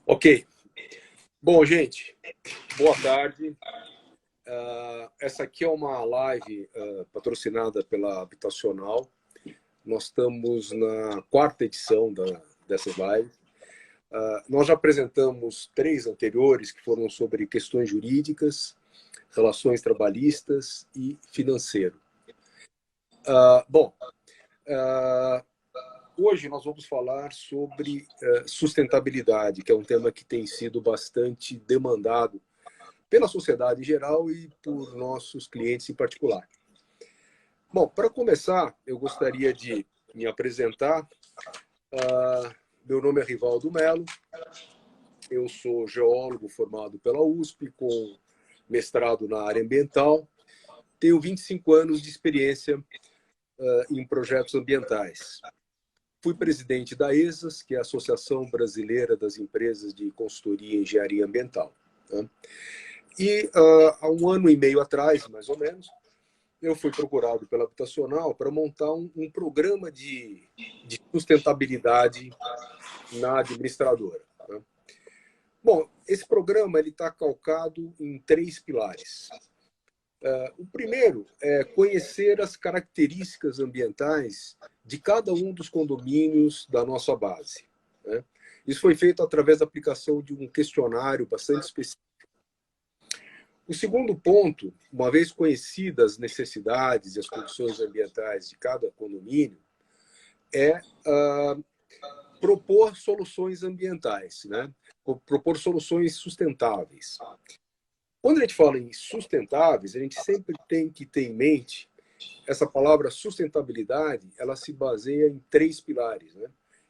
Ok. Bom, gente, boa tarde. Essa aqui é uma live patrocinada pela Habitacional. Nós estamos na quarta edição dessas lives. Nós já apresentamos 3 anteriores, que foram sobre questões jurídicas, relações trabalhistas e financeiro. Hoje nós vamos falar sobre sustentabilidade, que é um tema que tem sido bastante demandado pela sociedade em geral e por nossos clientes em particular. Bom, para começar, eu gostaria de me apresentar. Meu nome é Rivaldo Melo, eu sou geólogo formado pela USP, com mestrado na área ambiental, tenho 25 anos de experiência em projetos ambientais. Fui presidente da ESAS, que é a Associação Brasileira das Empresas de Consultoria e Engenharia Ambiental. E há 1 ano e meio atrás, mais ou menos, eu fui procurado pela Habitacional para montar um programa de sustentabilidade na administradora. Bom, esse programa está calcado em 3 pilares. O primeiro é conhecer as características ambientais de cada um dos condomínios da nossa base. Isso foi feito através da aplicação de um questionário bastante específico. O segundo ponto, uma vez conhecidas as necessidades e as condições ambientais de cada condomínio, é propor soluções ambientais, propor soluções sustentáveis. Quando a gente fala em sustentáveis, a gente sempre tem que ter em mente essa palavra sustentabilidade, ela se baseia em 3 pilares,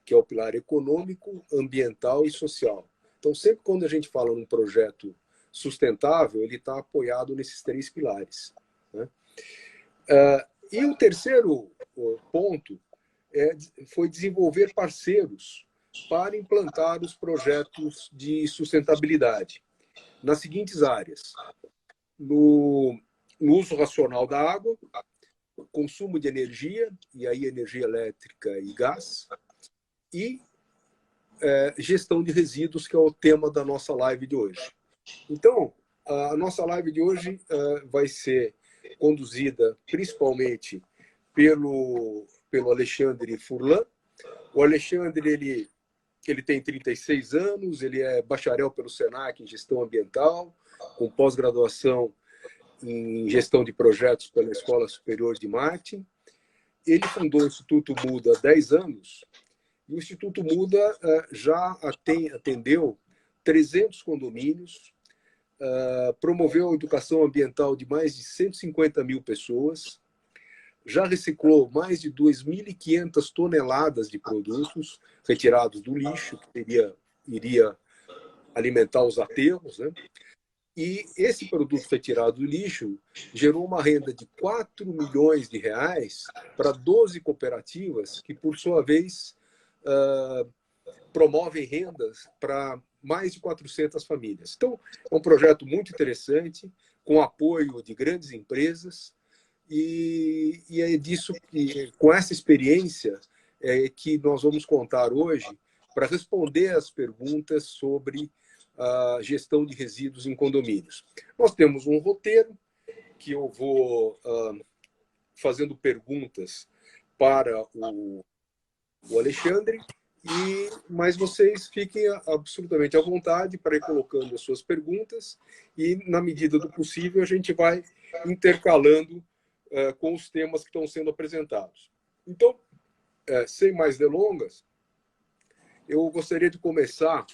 que é o pilar econômico, ambiental e social. Então, sempre quando a gente fala num projeto sustentável, ele está apoiado nesses 3 pilares. E o terceiro ponto foi desenvolver parceiros para implantar os projetos de sustentabilidade nas seguintes áreas: no uso racional da água, consumo de energia, e aí energia elétrica e gás, e gestão de resíduos, que é o tema da nossa live de hoje. Então, a nossa live de hoje vai ser conduzida principalmente pelo Alexandre Furlan. O Alexandre, ele tem 36 anos, ele é bacharel pelo Senac em gestão ambiental, com pós-graduação em gestão de projetos pela Escola Superior de Marketing. Ele fundou o Instituto Muda há 10 anos, e o Instituto Muda já atendeu 300 condomínios, promoveu a educação ambiental de mais de 150 mil pessoas, já reciclou mais de 2.500 toneladas de produtos retirados do lixo, que iria alimentar os aterros, E esse produto retirado do lixo gerou uma renda de 4 milhões de reais para 12 cooperativas, que, por sua vez, promovem rendas para mais de 400 famílias. Então, é um projeto muito interessante, com apoio de grandes empresas, e é disso que, com essa experiência, que nós vamos contar hoje para responder as perguntas sobre a gestão de resíduos em condomínios. Nós temos um roteiro que eu vou fazendo perguntas para o Alexandre, mas vocês fiquem absolutamente à vontade para ir colocando as suas perguntas, e, na medida do possível, a gente vai intercalando com os temas que estão sendo apresentados. Então, sem mais delongas, eu gostaria de começar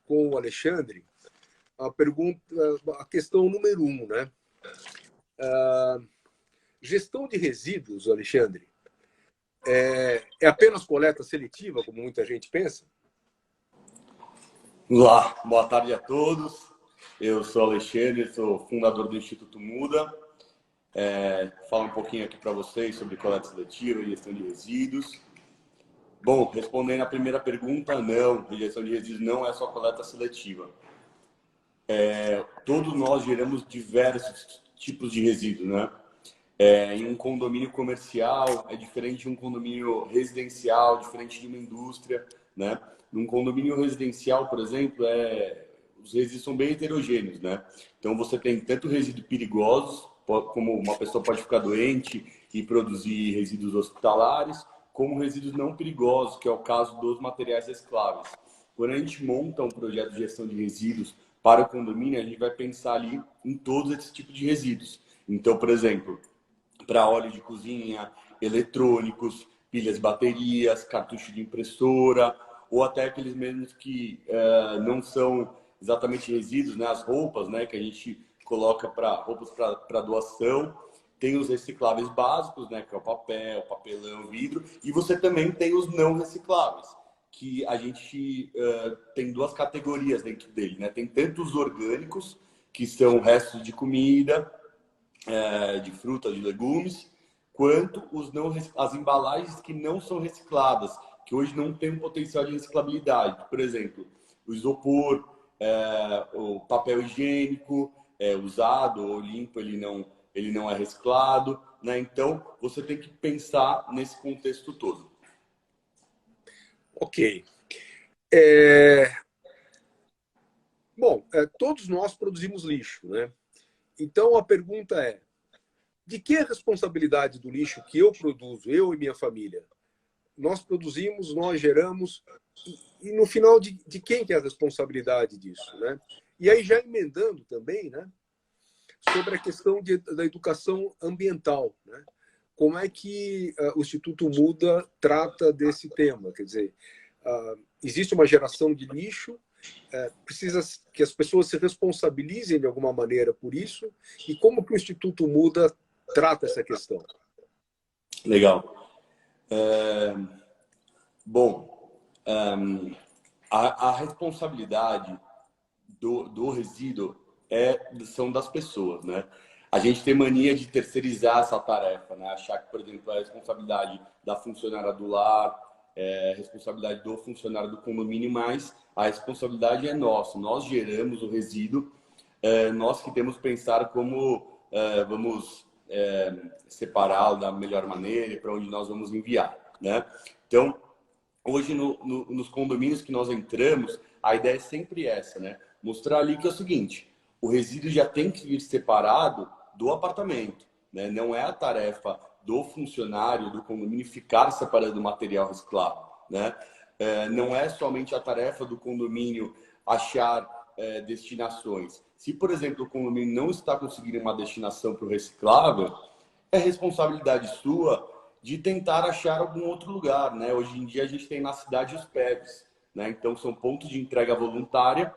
com o Alexandre a questão número 1, gestão de resíduos, Alexandre, é apenas coleta seletiva, como muita gente pensa? Olá, boa tarde a todos. Eu sou Alexandre, sou fundador do Instituto Muda. Falo um pouquinho aqui para vocês sobre coleta seletiva e gestão de resíduos. Bom, respondendo a primeira pergunta, não, gestão de resíduos não é só coleta seletiva. Todos nós geramos diversos tipos de resíduos, em um condomínio comercial é diferente de um condomínio residencial, diferente de uma indústria, Num condomínio residencial, por exemplo, os resíduos são bem heterogêneos, né? Então, você tem tanto resíduos perigosos, como uma pessoa pode ficar doente e produzir resíduos hospitalares, como resíduos não perigosos, que é o caso dos materiais recicláveis. Quando a gente monta um projeto de gestão de resíduos para o condomínio, a gente vai pensar ali em todos esses tipos de resíduos. Então, por exemplo, para óleo de cozinha, eletrônicos, pilhas, baterias, cartucho de impressora, ou até aqueles mesmos que não são exatamente resíduos, né? As roupas, né? Que a gente coloca para roupas para doação. Tem os recicláveis básicos, né? Que é o papel, papelão, vidro. E você também tem os não recicláveis, que a gente tem duas categorias dentro dele, né? Tem tanto os orgânicos, que são restos de comida, de frutas, de legumes, quanto as embalagens que não são recicladas, que hoje não tem um potencial de reciclabilidade. Por exemplo, o isopor, o papel higiênico usado ou limpo, ele não é reciclado, né? Então, você tem que pensar nesse contexto todo. Ok. Bom, todos nós produzimos lixo, né? Então, a pergunta é, de que é a responsabilidade do lixo que eu produzo, eu e minha família? Nós produzimos, nós geramos, e no final, de quem que é a responsabilidade disso, né? E aí, já emendando também, né, sobre a questão da educação ambiental, né? Como é que o Instituto Muda trata desse tema? Quer dizer, existe uma geração de lixo, precisa que as pessoas se responsabilizem de alguma maneira por isso, e como que o Instituto Muda trata essa questão? Legal. Bom, a responsabilidade do resíduo são das pessoas, né? A gente tem mania de terceirizar essa tarefa, né? Achar que, por exemplo, a responsabilidade da funcionária do lar, a responsabilidade do funcionário do condomínio, mas a responsabilidade é nossa. Nós geramos o resíduo, nós que temos que pensar como vamos separá-lo da melhor maneira e para onde nós vamos enviar, né? Então, hoje, nos condomínios que nós entramos, a ideia é sempre essa, né? Mostrar ali que é o seguinte, o resíduo já tem que vir separado do apartamento, né? Não é a tarefa do funcionário do condomínio ficar separando o material reciclável, né? Não é somente a tarefa do condomínio achar destinações. Se, por exemplo, o condomínio não está conseguindo uma destinação para o reciclável, é responsabilidade sua de tentar achar algum outro lugar, né? Hoje em dia a gente tem na cidade os PEVs, né? Então são pontos de entrega voluntária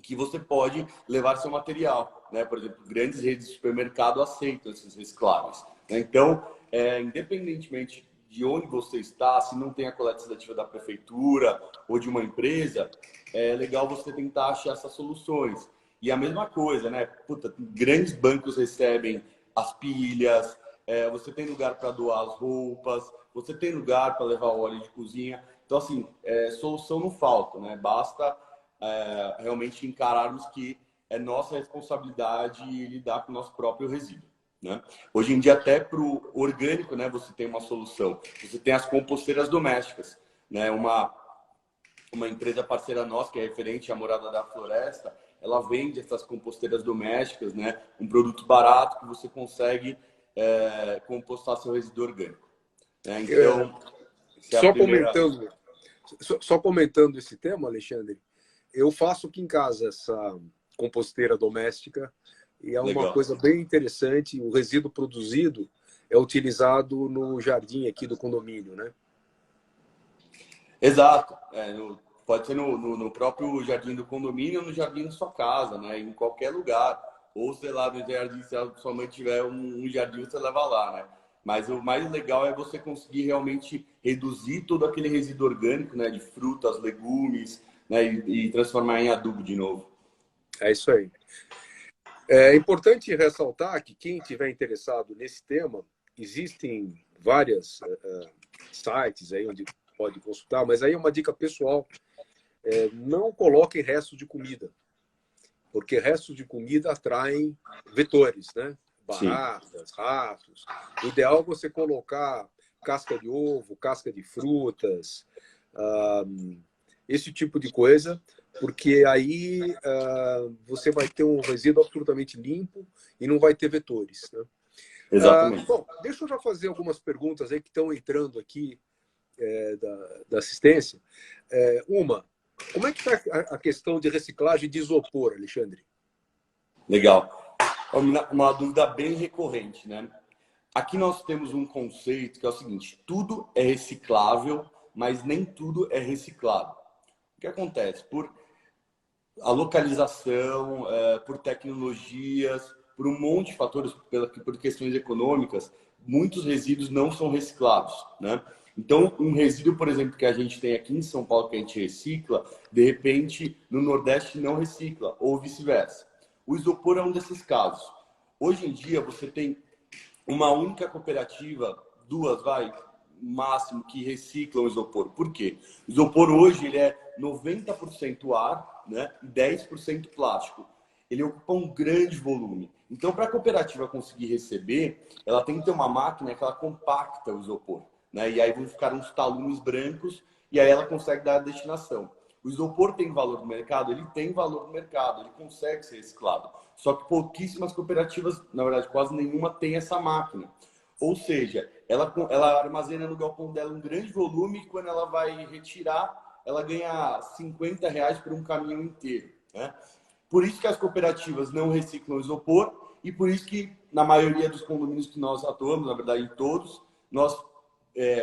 que você pode levar seu material, né? Por exemplo, grandes redes de supermercado aceitam esses recicláveis, né? Então, independentemente de onde você está, se não tem a coleta seletiva da prefeitura ou de uma empresa, é legal você tentar achar essas soluções. E a mesma coisa, né? Puta, grandes bancos recebem as pilhas, você tem lugar para doar as roupas, você tem lugar para levar o óleo de cozinha. Então, assim, solução não falta, né? Basta realmente encararmos que é nossa responsabilidade lidar com o nosso próprio resíduo, né? Hoje em dia, até para o orgânico, né, você tem uma solução. Você tem as composteiras domésticas, né? Uma empresa parceira nossa, que é referente à Morada da Floresta, ela vende essas composteiras domésticas, né? Um produto barato que você consegue compostar seu resíduo orgânico, né? Então, Só comentando esse tema, Alexandre, eu faço aqui em casa essa composteira doméstica e é uma Legal. coisa bem interessante. O resíduo produzido é utilizado no jardim aqui do condomínio, né? Exato. Pode ser no próprio jardim do condomínio ou no jardim da sua casa, né? Em qualquer lugar. Ou, sei lá, no jardim, se a sua mãe tiver um jardim, você leva lá, né? Mas o mais legal é você conseguir realmente reduzir todo aquele resíduo orgânico, né? De frutas, legumes, né? E transformar em adubo de novo. É isso aí. É importante ressaltar que quem tiver interessado nesse tema, existem vários sites aí onde pode consultar, mas aí é uma dica pessoal. Não coloquem restos de comida, porque restos de comida atraem vetores, né? Sim. Baratas, ratos. O ideal é você colocar casca de ovo, casca de frutas, esse tipo de coisa, porque aí você vai ter um resíduo absolutamente limpo e não vai ter vetores, né? Exatamente. Bom, deixa eu já fazer algumas perguntas aí que estão entrando aqui da assistência. Uma, como é que está a questão de reciclagem de isopor, Alexandre? Legal. Uma dúvida bem recorrente, né? Aqui nós temos um conceito que é o seguinte: tudo é reciclável, mas nem tudo é reciclado. O que acontece? Por a localização, por tecnologias, por um monte de fatores, por questões econômicas, muitos resíduos não são reciclados, né? Então, um resíduo, por exemplo, que a gente tem aqui em São Paulo que a gente recicla, de repente no Nordeste não recicla, ou vice-versa. O isopor é um desses casos. Hoje em dia, você tem uma única cooperativa, duas, máximo, que reciclam o isopor. Por quê? O isopor hoje ele é 90% ar, né, e 10% plástico. Ele ocupa um grande volume. Então, para a cooperativa conseguir receber, ela tem que ter uma máquina que ela compacta o isopor, né? E aí vão ficar uns talumes brancos e aí ela consegue dar a destinação. O isopor tem valor no mercado? Ele tem valor no mercado, ele consegue ser reciclado. Só que pouquíssimas cooperativas, na verdade quase nenhuma, tem essa máquina. Ou seja, ela armazena no galpão dela um grande volume e quando ela vai retirar, ela ganha R$ 50 por um caminhão inteiro, né? Por isso que as cooperativas não reciclam isopor e por isso que na maioria dos condomínios que nós atuamos, na verdade em todos, nós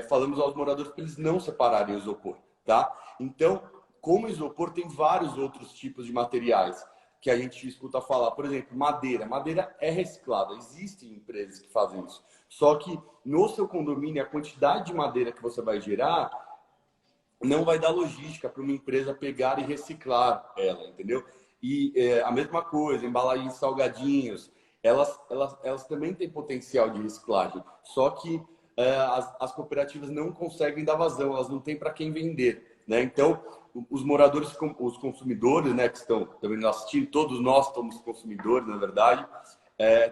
falamos aos moradores para eles não separarem o isopor, tá? Então, como isopor, tem vários outros tipos de materiais que a gente escuta falar. Por exemplo, madeira. Madeira é reciclada. Existem empresas que fazem isso. Só que no seu condomínio, a quantidade de madeira que você vai gerar não vai dar logística para uma empresa pegar e reciclar ela, entendeu? E a mesma coisa, embalagens de salgadinhos, elas também têm potencial de reciclagem. Só que as cooperativas não conseguem dar vazão, elas não têm para quem vender, né? Então, os moradores, os consumidores, né, que estão também assistindo, todos nós somos consumidores, na verdade,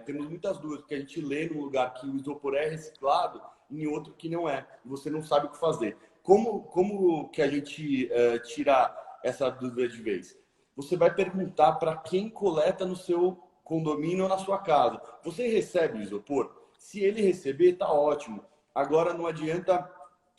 temos muitas dúvidas, porque a gente lê num lugar que o isopor é reciclado e em outro que não é. Você não sabe o que fazer. Como que a gente tira essa dúvida de vez? Você vai perguntar para quem coleta no seu condomínio ou na sua casa. Você recebe o isopor? Se ele receber, tá ótimo. Agora não adianta,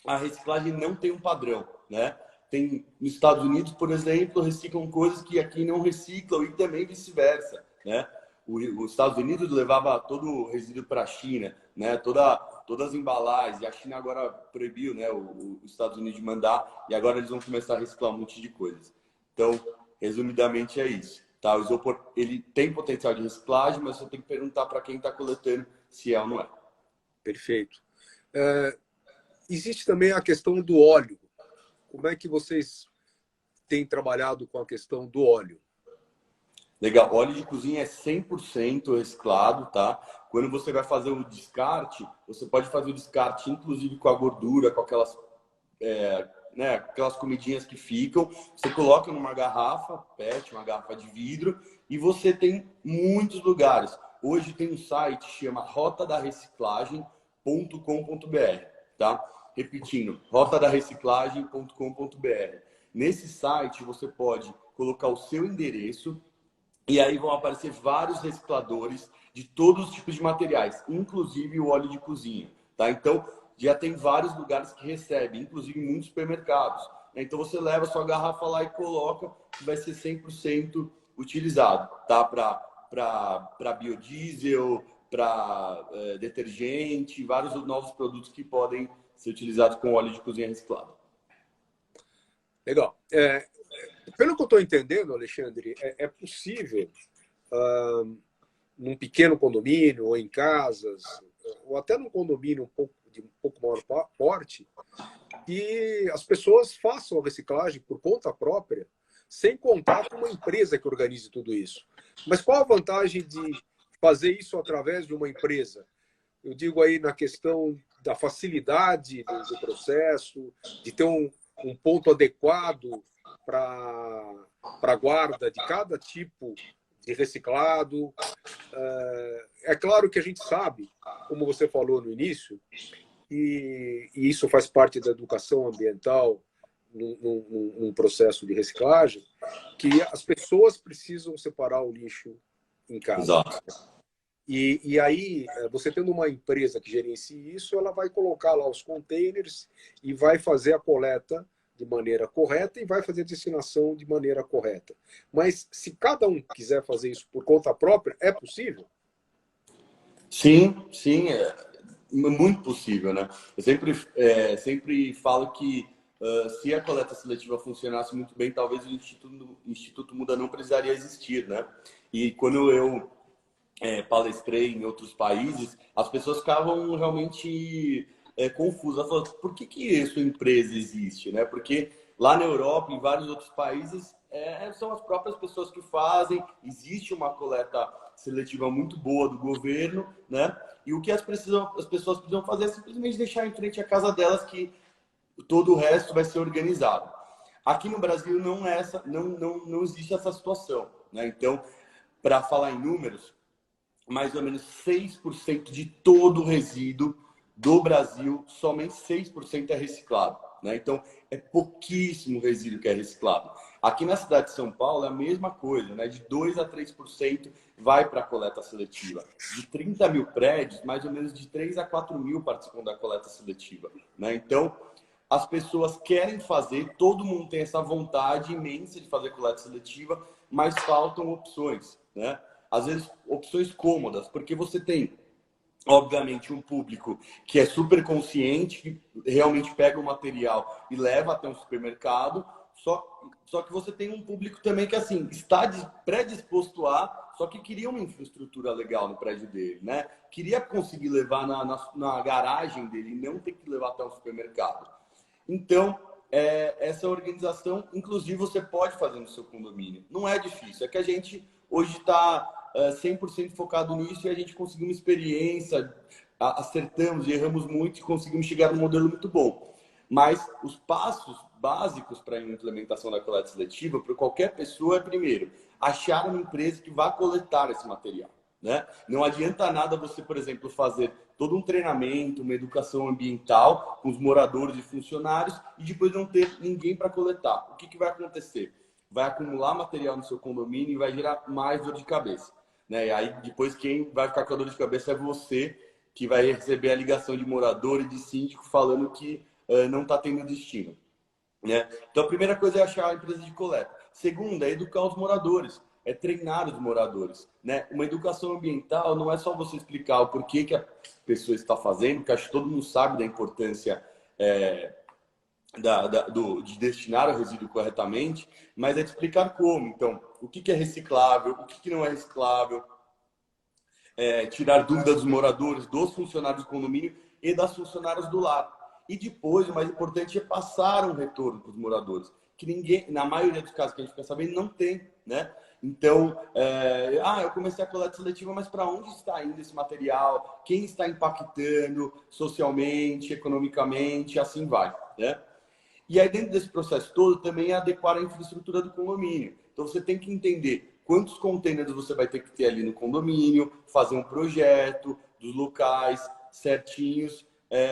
a reciclagem não tem um padrão, né? Tem nos Estados Unidos, por exemplo, reciclam coisas que aqui não reciclam e também vice-versa, né? Os Estados Unidos levava todo o resíduo para a China, né? Todas as embalagens, e a China agora proibiu, né, os Estados Unidos de mandar, e agora eles vão começar a reciclar um monte de coisas. Então, resumidamente é isso, tá? O isopor, ele tem potencial de reciclagem, mas você tem que perguntar para quem está coletando se é ou não é. Perfeito. Existe também a questão do óleo. Como é que vocês têm trabalhado com a questão do óleo? Legal. Óleo de cozinha é 100% reciclado, tá? Quando você vai fazer o descarte, você pode fazer o descarte, inclusive com a gordura, com aquelas, né, aquelas comidinhas que ficam. Você coloca numa garrafa PET, uma garrafa de vidro, e você tem muitos lugares. Hoje tem um site que chama rotadarreciclagem.com.br, tá? Repetindo, rotadarreciclagem.com.br. Nesse site você pode colocar o seu endereço e aí vão aparecer vários recicladores de todos os tipos de materiais, inclusive o óleo de cozinha, tá? Então, já tem vários lugares que recebem, inclusive muitos supermercados. Então, você leva a sua garrafa lá e coloca, que vai ser 100% utilizado, tá? Para biodiesel, para detergente, vários novos produtos que podem ser utilizados com óleo de cozinha reciclado. Legal. Pelo que eu estou entendendo, Alexandre, é possível, num pequeno condomínio, ou em casas, ou até num condomínio de um pouco maior porte, que as pessoas façam a reciclagem por conta própria, sem contar com uma empresa que organize tudo isso. Mas qual a vantagem de fazer isso através de uma empresa? Eu digo aí na questão da facilidade do processo, de ter um ponto adequado para a guarda de cada tipo de reciclado. É claro que a gente sabe, como você falou no início, e isso faz parte da educação ambiental num processo de reciclagem, que as pessoas precisam separar o lixo em casa. Exato. E aí, você tendo uma empresa que gerencia isso, ela vai colocar lá os containers e vai fazer a coleta de maneira correta e vai fazer a destinação de maneira correta. Mas se cada um quiser fazer isso por conta própria, é possível? Sim, sim, é muito possível, né? Eu sempre falo que se a coleta seletiva funcionasse muito bem, talvez o Instituto Muda não precisaria existir, né? E quando eu palestrei em outros países, as pessoas ficavam realmente confusas. Elas falavam, por que sua empresa existe, né? Porque lá na Europa, em vários outros países, são as próprias pessoas que fazem, existe uma coleta seletiva muito boa do governo, né? E o que as pessoas precisam fazer é simplesmente deixar em frente à casa delas que todo o resto vai ser organizado. Aqui no Brasil não existe essa situação, né? Então, para falar em números, mais ou menos 6% de todo o resíduo do Brasil, somente 6% é reciclado, né? Então, é pouquíssimo resíduo que é reciclado. Aqui na cidade de São Paulo é a mesma coisa, né? De 2 a 3% vai para a coleta seletiva. De 30 mil prédios, mais ou menos de 3 a 4 mil participam da coleta seletiva, né? Então, as pessoas querem fazer, todo mundo tem essa vontade imensa de fazer coleta seletiva, mas faltam opções, né? Às vezes, opções cômodas, porque você tem, obviamente, um público que é super consciente, que realmente pega o material e leva até um supermercado, só que você tem um público também que, assim, está predisposto só que queria uma infraestrutura legal no prédio dele, né? Queria conseguir levar na garagem dele e não ter que levar até um supermercado. Então, essa organização, inclusive, você pode fazer no seu condomínio. Não é difícil, é que a gente hoje está 100% focado nisso e a gente conseguiu uma experiência, acertamos e erramos muito e conseguimos chegar num modelo muito bom. Mas os passos básicos para a implementação da coleta seletiva para qualquer pessoa é, primeiro, achar uma empresa que vá coletar esse material, né? Não adianta nada você, por exemplo, fazer todo um treinamento, uma educação ambiental com os moradores e funcionários e depois não ter ninguém para coletar. O que vai acontecer? Vai acumular material no seu condomínio e vai gerar mais dor de cabeça, né? E aí depois quem vai ficar com a dor de cabeça é você, que vai receber a ligação de morador e de síndico falando que não está tendo destino, né? Então a primeira coisa é achar a empresa de coleta. Segunda é educar os moradores, é treinar os moradores, né? Uma educação ambiental não é só você explicar o porquê que a pessoa está fazendo, que acho que todo mundo sabe da importância de destinar o resíduo corretamente, mas é de explicar como. Então, o que é reciclável, o que não é reciclável, tirar dúvidas dos moradores, dos funcionários do condomínio e das funcionárias do lar. E depois, o mais importante é passar um retorno para os moradores, que ninguém, na maioria dos casos que a gente fica sabendo, não tem, né? Então, eu comecei a coleta seletiva, mas para onde está indo esse material? Quem está impactando socialmente, economicamente, assim vai, né? E aí, dentro desse processo todo, também é adequar a infraestrutura do condomínio. Então, você tem que entender quantos containers você vai ter que ter ali no condomínio, fazer um projeto dos locais certinhos,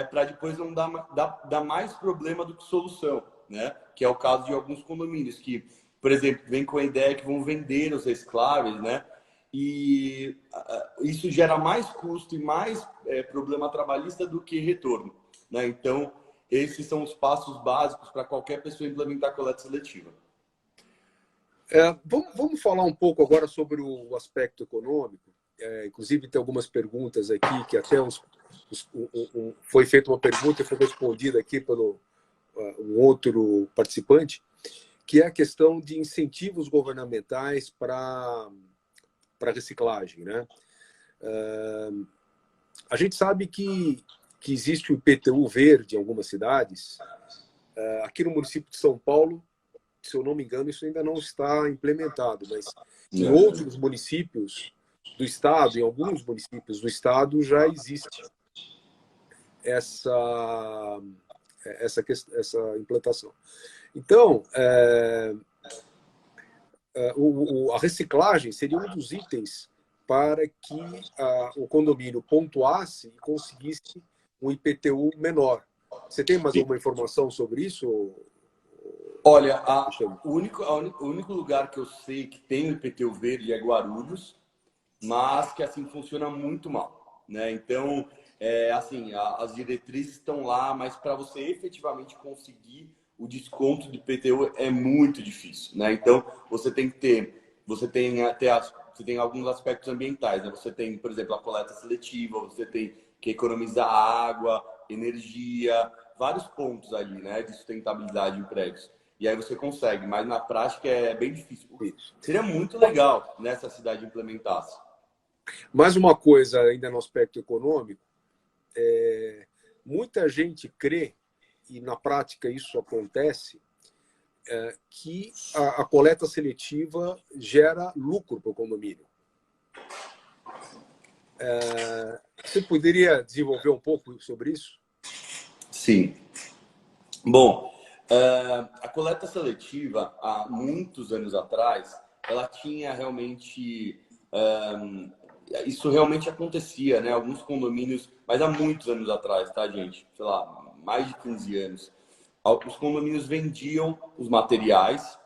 para depois não dar mais problema do que solução, né? Que é o caso de alguns condomínios que, por exemplo, vem com a ideia que vão vender os recicláveis, né? E isso gera mais custo e mais problema trabalhista do que retorno, né? Então, esses são os passos básicos para qualquer pessoa implementar a coleta seletiva. Vamos falar um pouco agora sobre o aspecto econômico. Inclusive, tem algumas perguntas aqui que até foi feita uma pergunta e foi respondida aqui pelo um outro participante, que é a questão de incentivos governamentais para reciclagem, né? A gente sabe que existe o IPTU verde em algumas cidades. Aqui no município de São Paulo, se eu não me engano, isso ainda não está implementado, mas em outros municípios do estado, em alguns municípios do estado, já existe essa implantação. Então, a reciclagem seria um dos itens para que o condomínio pontuasse e conseguisse um IPTU menor. Você tem mais alguma informação sobre isso, Olha, o único lugar que eu sei que tem o IPTU verde é Guarulhos, mas que assim funciona muito mal, né? Então, assim, as diretrizes estão lá, mas para você efetivamente conseguir o desconto de IPTU é muito difícil, né? Então, você tem alguns aspectos ambientais, né? Você tem, por exemplo, a coleta seletiva, você tem que economizar água, energia, vários pontos ali, né, de sustentabilidade em prédios. E aí você consegue, mas na prática é bem difícil. Seria muito legal nessa cidade implementasse. Mais uma coisa ainda no aspecto econômico, muita gente crê, e na prática isso acontece, que a coleta seletiva gera lucro para o condomínio. Você poderia desenvolver um pouco sobre isso? Sim. Bom, a coleta seletiva, há muitos anos atrás, ela tinha realmente... isso realmente acontecia, né? Alguns condomínios, mas há muitos anos atrás, tá, gente? Sei lá, mais de 15 anos. Os condomínios vendiam os materiais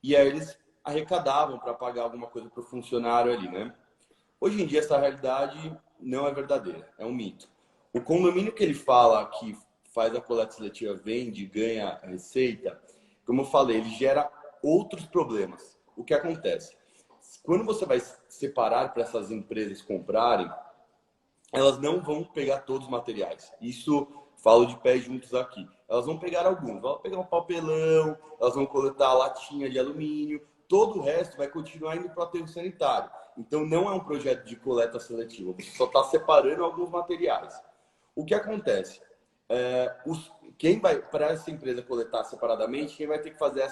e aí eles arrecadavam para pagar alguma coisa para o funcionário ali, né? Hoje em dia, essa realidade não é verdadeira, é um mito. O condomínio que ele fala que faz a coleta seletiva, vende, ganha receita, como eu falei, ele gera outros problemas. O que acontece? Quando você vai separar para essas empresas comprarem, elas não vão pegar todos os materiais. Isso falo de pés juntos aqui. Elas vão pegar alguns, vão pegar um papelão, elas vão coletar a latinha de alumínio, todo o resto vai continuar indo para o aterro sanitário. Então não é um projeto de coleta seletiva, você só está separando alguns materiais. O que acontece? Quem vai para essa empresa coletar separadamente, quem vai ter que fazer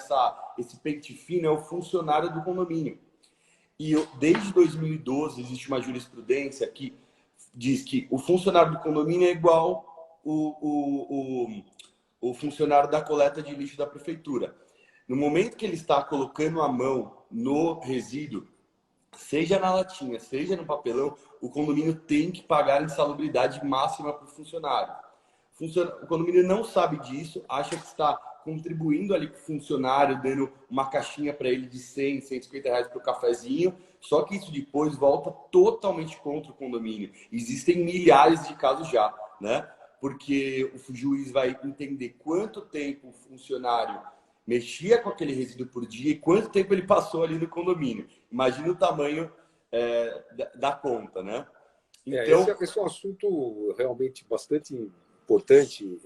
esse pente fino é o funcionário do condomínio. E desde 2012 existe uma jurisprudência que diz que o funcionário do condomínio é igual o funcionário da coleta de lixo da prefeitura. No momento que ele está colocando a mão no resíduo, seja na latinha, seja no papelão, o condomínio tem que pagar a insalubridade máxima para o funcionário. O condomínio não sabe disso, acha que está contribuindo ali com o funcionário, dando uma caixinha para ele de 100, 150 reais para o cafezinho, só que isso depois volta totalmente contra o condomínio. Existem milhares de casos já, né? Porque o juiz vai entender quanto tempo o funcionário mexia com aquele resíduo por dia e quanto tempo ele passou ali no condomínio. Imagina o tamanho da conta, né? Então... esse é um assunto realmente bastante importante,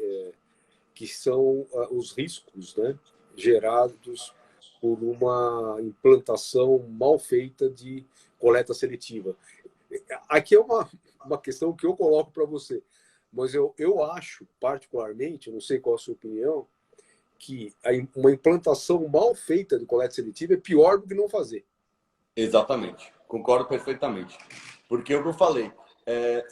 que são os riscos, né, gerados por uma implantação mal feita de coleta seletiva. Aqui é uma questão que eu coloco para você, mas eu acho, particularmente, não sei qual a sua opinião, que uma implantação mal feita de coleta seletiva é pior do que não fazer. Exatamente, concordo perfeitamente. Porque é o que eu falei,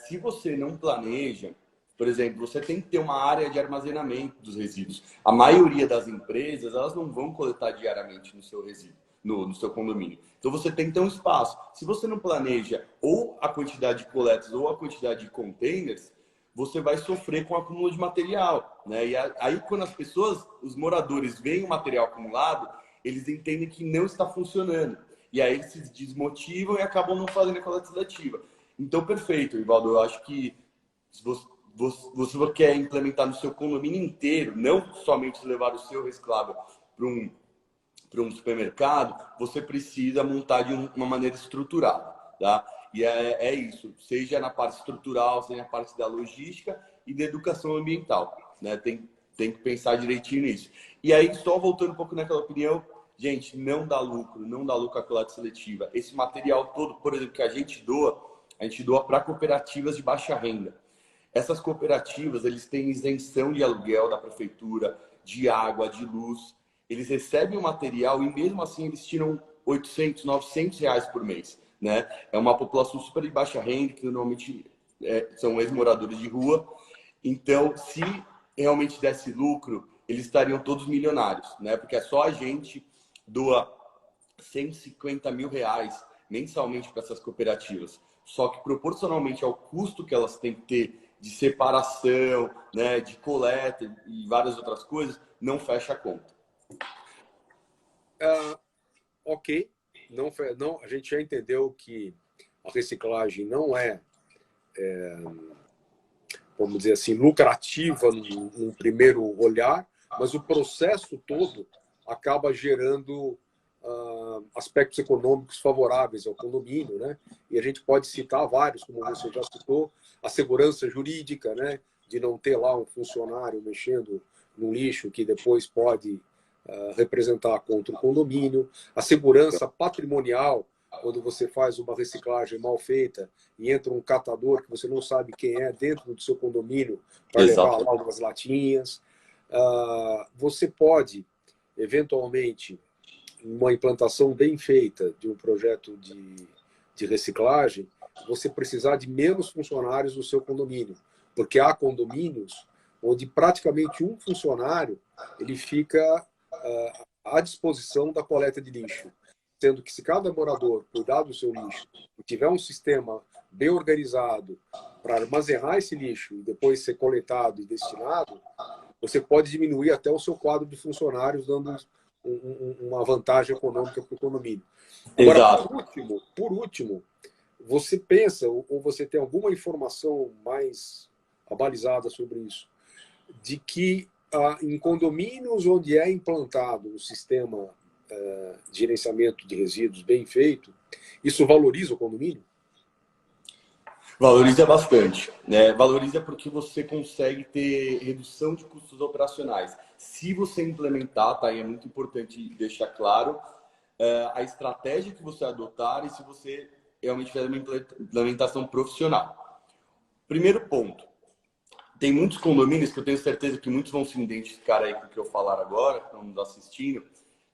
se você não planeja, por exemplo, você tem que ter uma área de armazenamento dos resíduos. A maioria das empresas, elas não vão coletar diariamente no seu resíduo, no seu condomínio. Então você tem que ter um espaço. Se você não planeja ou a quantidade de coletas ou a quantidade de containers, você vai sofrer com o acúmulo de material, né? E aí quando as pessoas, os moradores veem o material acumulado, eles entendem que não está funcionando. E aí eles se desmotivam e acabam não fazendo a coleta seletiva. Então, perfeito, Ivaldo. Eu acho que se você quer implementar no seu condomínio inteiro, não somente levar o seu reciclável para um supermercado, você precisa montar de uma maneira estruturada, tá? E é isso, seja na parte estrutural, seja na parte da logística e da educação ambiental, né? Tem que pensar direitinho nisso. E aí, só voltando um pouco naquela opinião, gente, não dá lucro a coleta seletiva. Esse material todo, por exemplo, que a gente doa para cooperativas de baixa renda. Essas cooperativas, eles têm isenção de aluguel da prefeitura, de água, de luz. Eles recebem o material e mesmo assim eles tiram 800, 900 reais por mês, né? É uma população super de baixa renda, que normalmente são ex-moradores de rua. Então, se realmente desse lucro, eles estariam todos milionários, né? Porque é só a gente doa 150 mil reais mensalmente para essas cooperativas. Só que proporcionalmente ao custo que elas têm que ter de separação, né, de coleta e várias outras coisas, não fecha a conta. ok, não, a gente já entendeu que a reciclagem não é, vamos dizer assim, lucrativa num primeiro olhar, mas o processo todo acaba gerando aspectos econômicos favoráveis ao condomínio, né? E a gente pode citar vários, como você já citou, a segurança jurídica, né? De não ter lá um funcionário mexendo no lixo que depois pode representar contra o condomínio, a segurança patrimonial, quando você faz uma reciclagem mal feita e entra um catador que você não sabe quem é dentro do seu condomínio para levar lá umas latinhas. Você pode, eventualmente, uma implantação bem feita de um projeto de reciclagem, você precisar de menos funcionários no seu condomínio, porque há condomínios onde praticamente um funcionário ele fica à disposição da coleta de lixo, sendo que se cada morador cuidar do seu lixo e tiver um sistema bem organizado para armazenar esse lixo e depois ser coletado e destinado, você pode diminuir até o seu quadro de funcionários, dando uma vantagem econômica para o condomínio. Agora, por último, você pensa, ou você tem alguma informação mais abalizada sobre isso, de que em condomínios onde é implantado um sistema de gerenciamento de resíduos bem feito, isso valoriza o condomínio? Valoriza bastante, né? Valoriza porque você consegue ter redução de custos operacionais. Se você implementar, tá? E é muito importante deixar claro a estratégia que você adotar e se você realmente fizer uma implementação profissional. Primeiro ponto, tem muitos condomínios que eu tenho certeza que muitos vão se identificar aí com o que eu falar agora, que estão nos assistindo,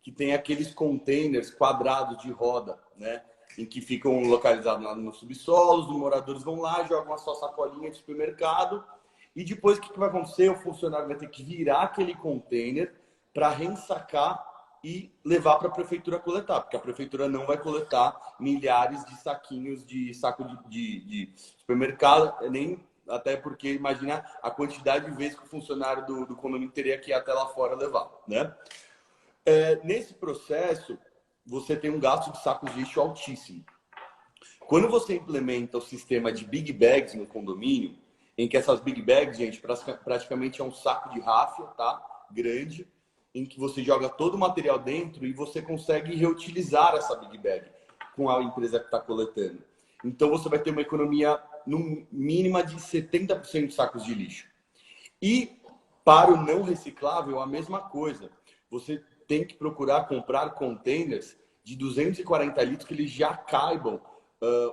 que tem aqueles containers quadrados de roda, né? Em que ficam localizados lá no subsolo, os moradores vão lá, jogam a sua sacolinha de supermercado e depois o que vai acontecer? O funcionário vai ter que virar aquele container para reensacar e levar para a prefeitura coletar, porque a prefeitura não vai coletar milhares de saquinhos de saco de supermercado, nem até porque imagina a quantidade de vezes que o funcionário do condomínio teria que ir até lá fora levar, né? Nesse processo, você tem um gasto de sacos de lixo altíssimo. Quando você implementa o sistema de big bags no condomínio, em que essas big bags, gente, praticamente é um saco de ráfia, tá? Grande, em que você joga todo o material dentro e você consegue reutilizar essa big bag com a empresa que está coletando. Então, você vai ter uma economia no mínima de 70% de sacos de lixo. E para o não reciclável, a mesma coisa. Você tem que procurar comprar containers de 240 litros que eles já caibam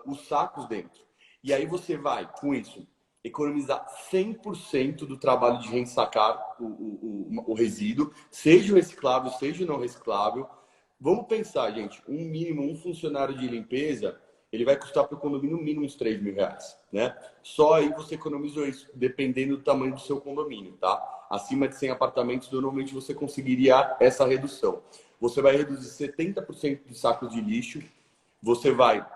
os sacos dentro. E aí você vai, com isso, economizar 100% do trabalho de reensacar o resíduo, seja o reciclável, seja o não reciclável. Vamos pensar, gente, um funcionário de limpeza, ele vai custar para o condomínio no mínimo uns 3 mil reais, né? Só aí você economizou isso, dependendo do tamanho do seu condomínio, tá? Acima de 100 apartamentos, normalmente você conseguiria essa redução. Você vai reduzir 70% de sacos de lixo, você vai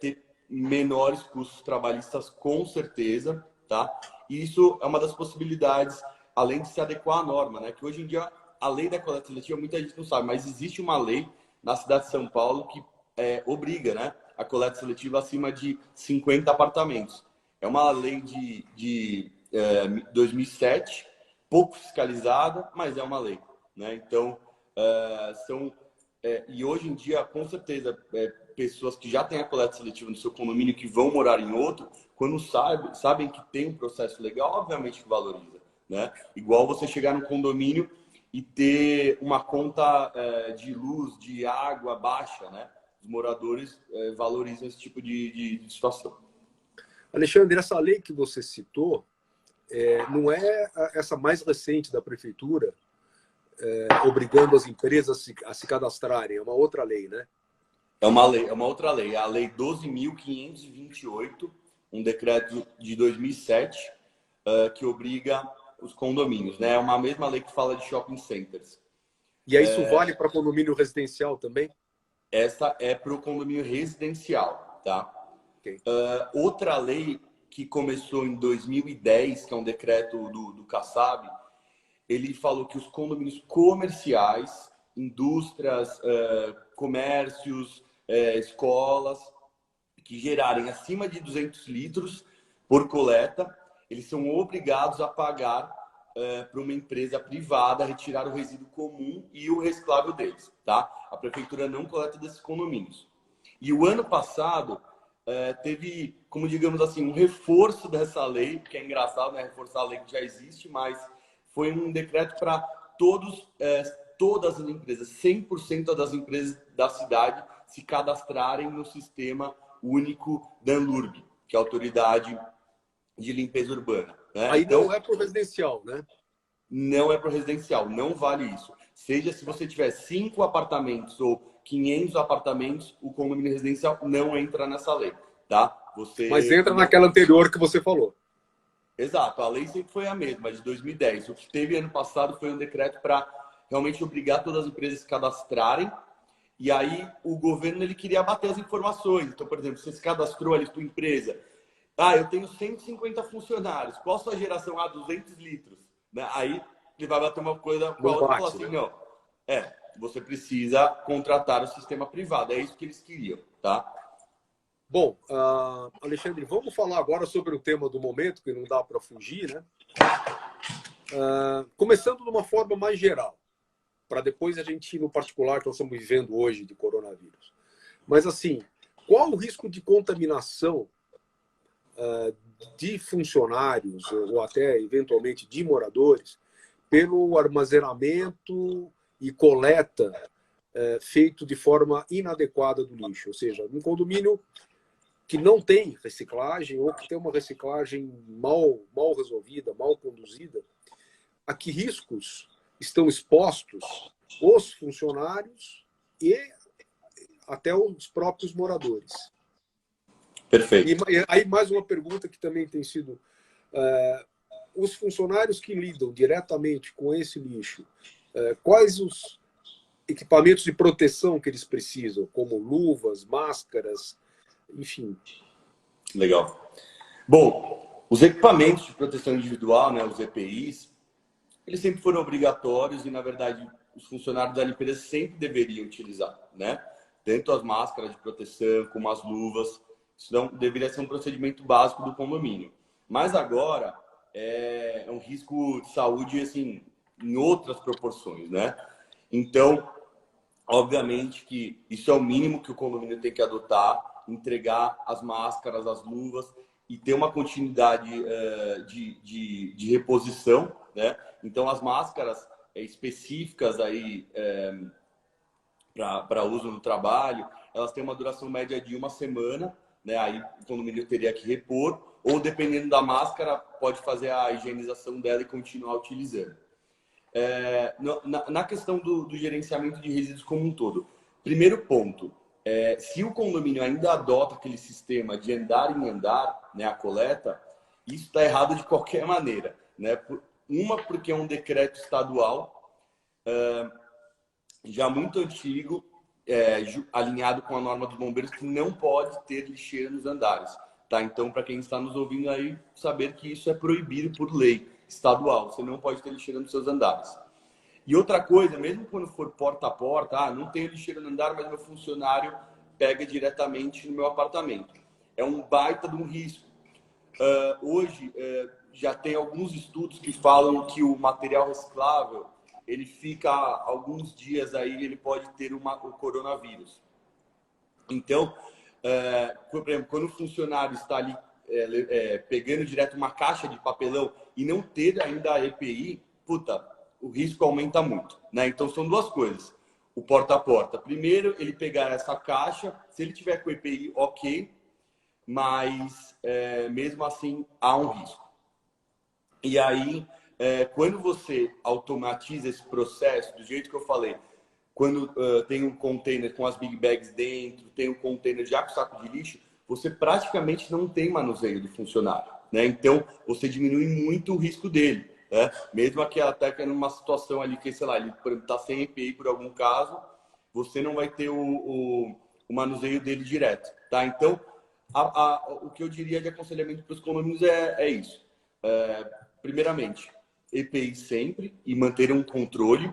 ter menores custos trabalhistas, com certeza, tá? E isso é uma das possibilidades, além de se adequar à norma, né? Que hoje em dia, a lei da coleta seletiva, muita gente não sabe, mas existe uma lei na cidade de São Paulo que obriga, né, a coleta seletiva acima de 50 apartamentos. É uma lei de 2007, pouco fiscalizada, mas é uma lei, né? Então, e hoje em dia, com certeza, pessoas que já têm a coleta seletiva no seu condomínio, que vão morar em outro, quando sabem que tem um processo legal, obviamente que valoriza, né? Igual você chegar no condomínio e ter uma conta de luz, de água baixa, né? Os moradores valorizam esse tipo de situação. Alexandre, essa lei que você citou não é essa mais recente da prefeitura, obrigando as empresas a se cadastrarem, é uma outra lei, né? É uma outra lei, é a Lei 12.528, um decreto de 2007, que obriga os condomínios, né? É uma mesma lei que fala de shopping centers. E aí isso vale para condomínio residencial também? Essa é para o condomínio residencial, tá? Okay. Outra lei que começou em 2010, que é um decreto do Kassab, ele falou que os condomínios comerciais indústrias, comércios, escolas, que gerarem acima de 200 litros por coleta, eles são obrigados a pagar para uma empresa privada retirar o resíduo comum e o reciclável deles, tá? A prefeitura não coleta desses condomínios. E o ano passado teve, como digamos assim, um reforço dessa lei, que é engraçado, né? Reforçar a lei que já existe, mas foi um decreto para todas as empresas, 100% das empresas da cidade se cadastrarem no sistema único da ANLURB, que é a Autoridade de Limpeza Urbana. Né? Aí então, não é para o residencial, né? Não é para o residencial, não vale isso. Seja se você tiver 5 apartamentos ou 500 apartamentos, o condomínio residencial não entra nessa lei, tá? Mas entra naquela anterior que você falou. Exato, a lei sempre foi a mesma, de 2010. O que teve ano passado foi um decreto para realmente obrigar todas as empresas a se cadastrarem. E aí o governo ele queria bater as informações. Então, por exemplo, você se cadastrou ali sua empresa. Eu tenho 150 funcionários. Qual a sua geração? 200 litros. Né? Aí ele vai bater uma coisa com a outra e falar assim, não, você precisa contratar o sistema privado. É isso que eles queriam, tá? Bom, Alexandre, vamos falar agora sobre o tema do momento, que não dá para fugir, né? Começando de uma forma mais geral, para depois a gente ir no particular que nós estamos vivendo hoje de coronavírus. Mas, assim, qual o risco de contaminação de funcionários ou até, eventualmente, de moradores pelo armazenamento e coleta feito de forma inadequada do lixo? Ou seja, um condomínio que não tem reciclagem ou que tem uma reciclagem mal resolvida, mal conduzida, a que riscos estão expostos os funcionários e até os próprios moradores? Perfeito. E aí mais uma pergunta que também tem sido... os funcionários que lidam diretamente com esse lixo, quais os equipamentos de proteção que eles precisam, como luvas, máscaras, enfim? Legal. Bom, os equipamentos de proteção individual, né, os EPIs, eles sempre foram obrigatórios e, na verdade, os funcionários da limpeza sempre deveriam utilizar, né? Tanto as máscaras de proteção como as luvas. Isso não deveria ser um procedimento básico do condomínio. Mas agora é um risco de saúde, assim, em outras proporções, né? Então, obviamente que isso é o mínimo que o condomínio tem que adotar, entregar as máscaras, as luvas e ter uma continuidade de reposição, né? Então, as máscaras específicas aí para uso no trabalho, elas têm uma duração média de 1 semana, né? Aí o condomínio teria que repor, ou dependendo da máscara, pode fazer a higienização dela e continuar utilizando. Na questão do gerenciamento de resíduos como um todo, primeiro ponto, se o condomínio ainda adota aquele sistema de andar em andar, né, a coleta, isso está errado de qualquer maneira, né? Porque é um decreto estadual, já muito antigo, alinhado com a norma dos bombeiros, que não pode ter lixeira nos andares. Tá? Então, para quem está nos ouvindo aí, saber que isso é proibido por lei estadual. Você não pode ter lixeira nos seus andares. E outra coisa, mesmo quando for porta a porta, não tenho lixeira no andar, mas meu funcionário pega diretamente no meu apartamento. É um baita de um risco. Hoje, já tem alguns estudos que falam que o material reciclável ele fica alguns dias aí, ele pode ter o coronavírus. Então, por exemplo, quando o funcionário está ali pegando direto uma caixa de papelão e não ter ainda a EPI, o risco aumenta muito, né? Então, são duas coisas. O porta a porta. Primeiro, ele pegar essa caixa, se ele tiver com EPI, ok, mas mesmo assim há um risco. E aí, quando você automatiza esse processo, do jeito que eu falei, quando tem um container com as big bags dentro, tem um container já com saco de lixo, você praticamente não tem manuseio do funcionário, né? Então, você diminui muito o risco dele, né? Mesmo que até que numa situação ali que, sei lá, ele está sem EPI por algum caso, você não vai ter o manuseio dele direto, tá? Então, o que eu diria de aconselhamento para os condomínios é isso. Primeiramente, EPI sempre e manter um controle.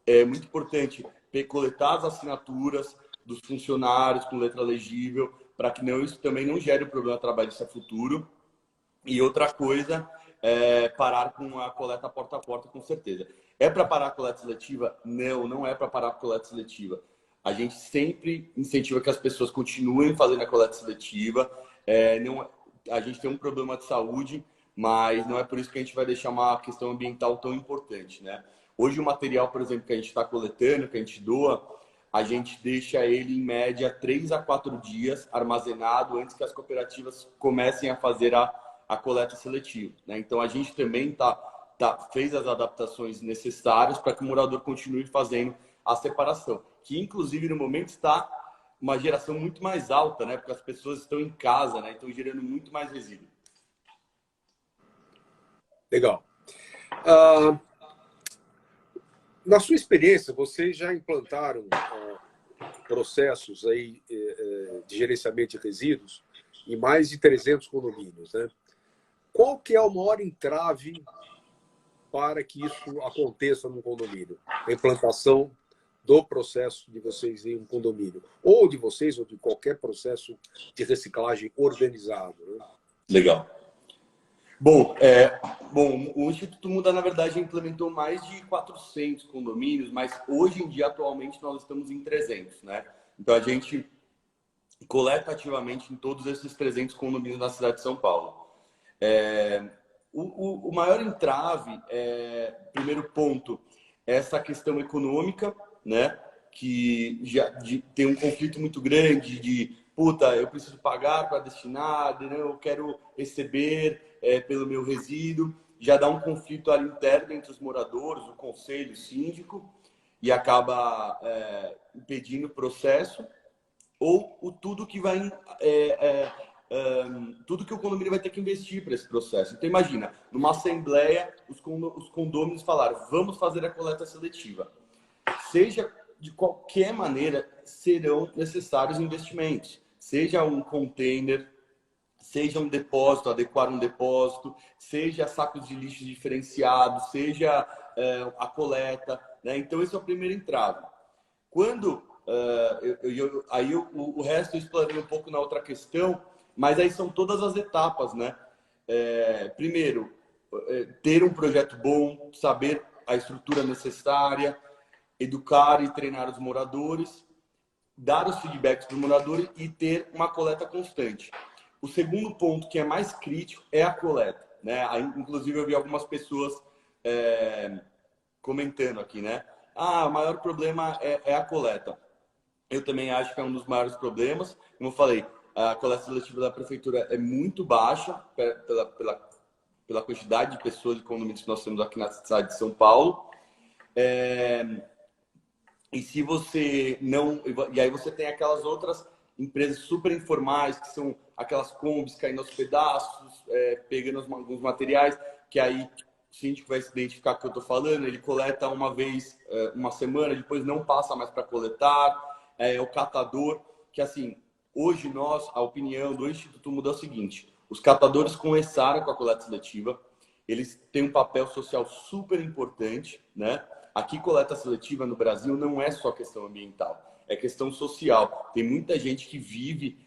É muito importante coletar as assinaturas dos funcionários com letra legível, para que isso também não gere um problema trabalhista futuro. E outra coisa é parar com a coleta porta a porta, com certeza. É para parar a coleta seletiva? Não, não é para parar a coleta seletiva. A gente sempre incentiva que as pessoas continuem fazendo a coleta seletiva. A gente tem um problema de saúde, mas não é por isso que a gente vai deixar uma questão ambiental tão importante, né? Hoje o material, por exemplo, que a gente está coletando, que a gente doa, a gente deixa ele em média 3 a 4 dias armazenado antes que as cooperativas comecem a fazer a coleta seletiva, né? Então a gente também fez as adaptações necessárias para que o morador continue fazendo a separação, que inclusive no momento está uma geração muito mais alta, né? Porque as pessoas estão em casa, né? Estão gerando muito mais resíduo. Legal. Na sua experiência, vocês já implantaram processos aí, de gerenciamento de resíduos em mais de 300 condomínios, né? Qual que é o maior entrave para que isso aconteça num condomínio? A implantação do processo de vocês em um condomínio, ou de vocês, ou de qualquer processo de reciclagem organizado, né? Legal. Bom, o Instituto Muda, na verdade, implementou mais de 400 condomínios, mas hoje em dia, atualmente, nós estamos em 300, né? Então, a gente coleta ativamente em todos esses 300 condomínios na cidade de São Paulo. O maior entrave, primeiro ponto, é essa questão econômica, né? Que tem um conflito muito grande de, eu preciso pagar para destinar, né? Eu quero receber pelo meu resíduo. Já dá um conflito ali interno entre os moradores, o conselho, o síndico, e acaba impedindo o processo. Ou tudo que vai... tudo que o condomínio vai ter que investir para esse processo. Então, imagina, numa assembleia, os condôminos falaram, vamos fazer a coleta seletiva. Seja de qualquer maneira, serão necessários investimentos. Seja um container, seja um depósito, adequar um depósito, seja sacos de lixo diferenciados, seja a coleta, né? Então, esse é o primeiro entrave. Quando... aí o resto eu explanei um pouco na outra questão, mas aí são todas as etapas, né? Primeiro, ter um projeto bom, saber a estrutura necessária, educar e treinar os moradores, dar os feedbacks para os moradores e ter uma coleta constante. O segundo ponto, que é mais crítico, é a coleta, né? Aí, inclusive, eu vi algumas pessoas comentando aqui, né? O maior problema é a coleta. Eu também acho que é um dos maiores problemas. Como eu falei, a coleta seletiva da prefeitura é muito baixa pela quantidade de pessoas e condomínios que nós temos aqui na cidade de São Paulo. E se você não... E aí você tem aquelas outras empresas super informais, que são aquelas combis caindo aos pedaços, pegando alguns materiais, que aí o síndico vai se identificar com o que eu estou falando, ele coleta uma vez, uma semana, depois não passa mais para coletar. O catador, que assim, hoje a opinião do Instituto Muda é o seguinte, os catadores começaram com a coleta seletiva, eles têm um papel social super importante, né? Aqui, coleta seletiva no Brasil não é só questão ambiental, é questão social. Tem muita gente que vive